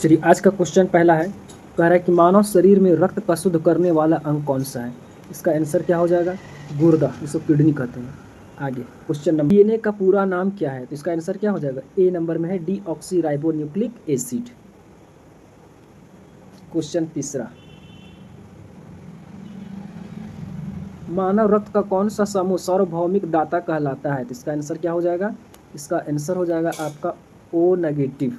चलिए आज का क्वेश्चन पहला है, कह रहा है कि मानव शरीर में रक्त का शुद्ध करने वाला अंग कौन सा है। इसका आंसर क्या हो जाएगा, गुर्दा, इसको किडनी कहते हैं। आगे क्वेश्चन नंबर, डीएनए का पूरा नाम क्या है, तो इसका आंसर क्या हो जाएगा, ए नंबर में है डीऑक्सीराइबोन्यूक्लिक एसिड। क्वेश्चन तीसरा, मानव रक्त का कौन सा समूह सार्वभौमिक दाता कहलाता है, तो इसका आंसर क्या हो जाएगा, इसका आंसर हो जाएगा आपका ओ नेगेटिव।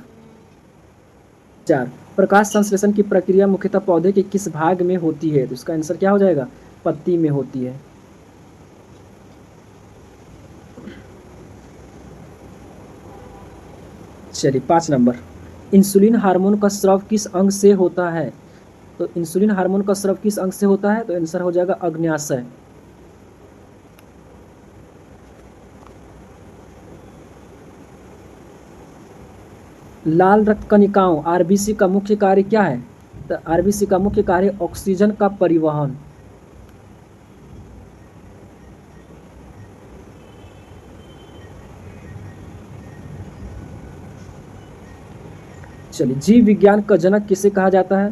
4, प्रकाश संश्लेषण की प्रक्रिया मुख्यतः पौधे के किस भाग में होती है, तो इसका आंसर क्या हो जाएगा, पत्ती में होती है। चलिए 5 नंबर, इंसुलिन हार्मोन का स्राव किस अंग से होता है, तो इंसुलिन हार्मोन का स्राव किस अंग से होता है, तो आंसर हो जाएगा अग्न्याशय। लाल रक्त कणिकाओं आरबीसी का मुख्य कार्य क्या है, तो आरबीसी का मुख्य कार्य ऑक्सीजन का परिवहन। चलिए जीव विज्ञान का जनक किसे कहा जाता है,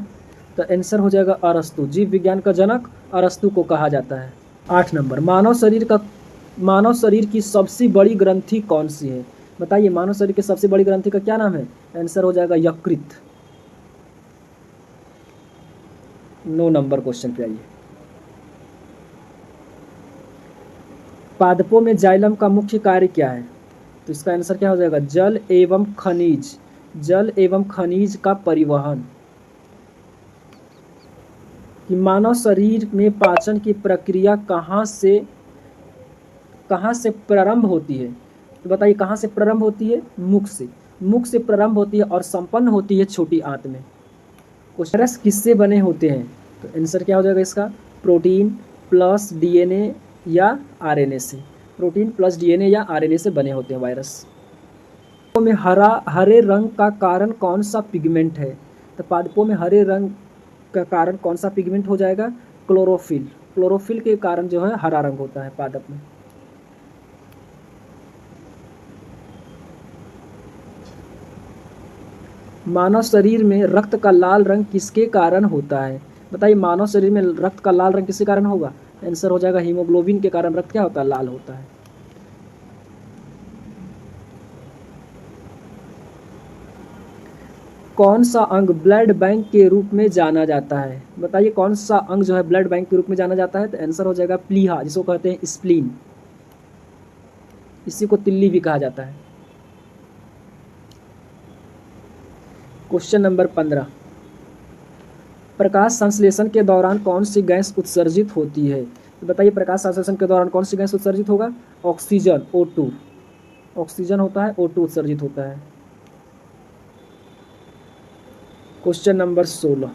तो आंसर हो जाएगा अरस्तु। जीव विज्ञान का जनक अरस्तु को कहा जाता है। 8 नंबर, मानव शरीर की सबसे बड़ी ग्रंथि कौन सी है, बताइए मानव शरीर की सबसे बड़ी ग्रंथि का क्या नाम है, आंसर हो जाएगा यकृत। 9 नंबर क्वेश्चन पे आइए, पादपों में जाइलम का मुख्य कार्य क्या है, तो इसका आंसर क्या हो जाएगा, जल एवं खनिज का परिवहन। कि मानव शरीर में पाचन की प्रक्रिया कहाँ से प्रारंभ होती है, तो बताइए कहाँ से प्रारंभ होती है, मुख से प्रारंभ होती है और संपन्न होती है छोटी आंत में। कोशिका किससे बने होते हैं, तो आंसर क्या हो जाएगा इसका, प्रोटीन प्लस डीएनए या आरएनए से। प्रोटीन प्लस डीएनए या आरएनए से बने होते हैं वायरस। में हरे रंग का कारण कौन सा पिगमेंट है, तो पादपों में हरे रंग का कारण कौन सा पिगमेंट हो जाएगा, क्लोरोफिल के कारण जो है हरा रंग होता है पादप में। मानव शरीर में रक्त का लाल रंग किसके कारण होता है, बताइए मानव शरीर में रक्त का लाल रंग किसके कारण होगा, आंसर हो जाएगा हीमोग्लोबिन के कारण रक्त क्या होता है, लाल होता है। कौन सा अंग ब्लड बैंक के रूप में जाना जाता है, बताइए कौन सा अंग जो है ब्लड बैंक के रूप में जाना जाता है, तो आंसर हो जाएगा प्लीहा, जिसको कहते हैं स्प्लीन, इसी को तिल्ली भी कहा जाता है। क्वेश्चन नंबर 15, प्रकाश संश्लेषण के दौरान कौन सी गैस उत्सर्जित होती है, तो बताइए प्रकाश संश्लेषण के दौरान कौन सी गैस उत्सर्जित होगा, ऑक्सीजन, O2 ऑक्सीजन होता है, O2 उत्सर्जित होता है। क्वेश्चन नंबर 16,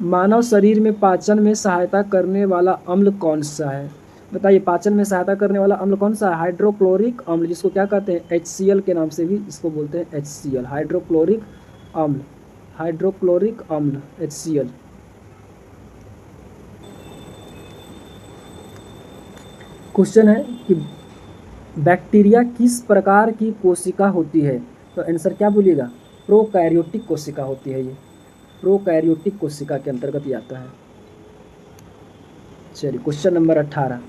मानव शरीर में पाचन में सहायता करने वाला अम्ल कौन सा है, बताइए पाचन में सहायता करने वाला अम्ल कौन सा है, हाइड्रोक्लोरिक अम्ल, जिसको क्या कहते हैं, HCl के नाम से भी इसको बोलते हैं, HCl हाइड्रोक्लोरिक अम्ल HCl। क्वेश्चन है कि बैक्टीरिया किस प्रकार की कोशिका होती है, तो आंसर क्या बोलिएगा, प्रोकैरियोटिक कोशिका होती है, ये प्रोकैरियोटिक कोशिका के अंतर्गत ही आता है। चलिए क्वेश्चन नंबर 18,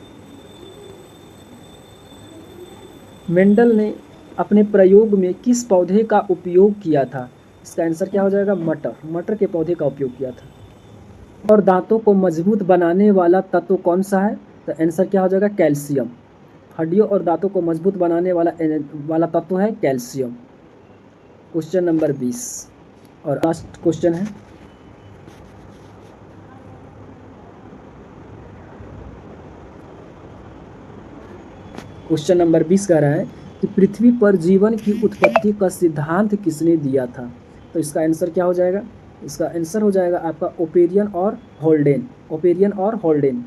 मेंडल ने अपने प्रयोग में किस पौधे का उपयोग किया था, इसका आंसर क्या हो जाएगा, मटर के पौधे का उपयोग किया था। और दांतों को मजबूत बनाने वाला तत्व कौन सा है, तो आंसर क्या हो जाएगा, कैल्शियम। हड्डियों और दांतों को मजबूत बनाने वाला तत्व है कैल्शियम। क्वेश्चन नंबर 20 और लास्ट क्वेश्चन है, क्वेश्चन नंबर 20 कह रहा है कि पृथ्वी पर जीवन की उत्पत्ति का सिद्धांत किसने दिया था, तो इसका आंसर क्या हो जाएगा, इसका आंसर हो जाएगा आपका ओपेरियन और होल्डेन।